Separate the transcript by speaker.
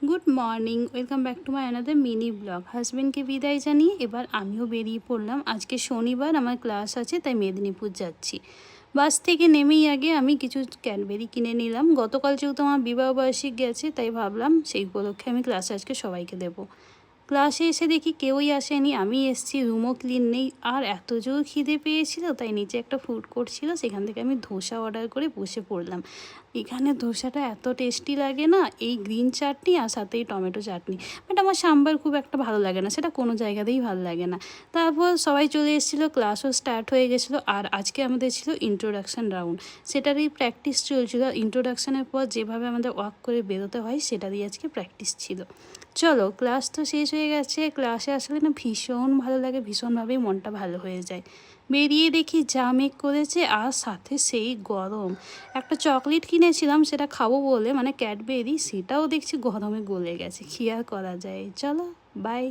Speaker 1: Good morning, welcome back to my another mini blog. হাজব্যান্ডকে বিদায় জানিয়ে এবার আমিও বেরিয়ে পড়লাম। আজকে শনিবার, আমার ক্লাস আছে, তাই মেদিনীপুর যাচ্ছি। বাস থেকে নেমেই আগে আমি কিছু ক্যাডবেরি কিনে নিলাম। গতকাল যেহেতু আমার বিবাহবার্ষিক গেছে, তাই ভাবলাম সেই উপলক্ষে আমি ক্লাসে আজকে সবাইকে দেবো। ক্লাসে এসে দেখি কেউই আসেনি, আমি এসেছি, রুমও ক্লিন নেই। আর এত জোর খিদে পেয়েছিল, তাই নিচে একটা ফুড কোর্ট ছিল, সেখান থেকে আমি ধোসা অর্ডার করে বসে পড়লাম। এখানে ধোসাটা এত টেস্টি লাগে না, এই গ্রিন চাটনি আর সাথে এই টমেটো চাটনি। বাট আমার সাম্বার খুব একটা ভালো লাগে না, সেটা কোনো জায়গাতেই ভালো লাগে না। তারপর সবাই চলে এসেছিলো, ক্লাসও স্টার্ট হয়ে গেছিলো। আর আজকে আমাদের ছিল ইন্ট্রোডাকশান রাউন্ড, সেটারই প্র্যাকটিস চলছিল। ইন্ট্রোডাকশানের পর যেভাবে আমাদের ওয়াক করে বেরোতে হয়, সেটা দিয়ে আজকে প্র্যাকটিস ছিল। চলো, ক্লাস তো শেষ হয়ে গেছে। ক্লাসে আসলে না ভীষণ ভালো লাগে, ভীষণভাবেই মনটা ভালো হয়ে যায়। বেরিয়ে দেখি যা মেঘ করেছে, আর সাথে সেই গরম। একটা চকলেট কিনেছিলাম, সেটা খাবো বলে, মানে ক্যাডবেরি, সেটাও দেখছি গরমে গলে গেছে। কী আর করা যায়। চলো, বাই।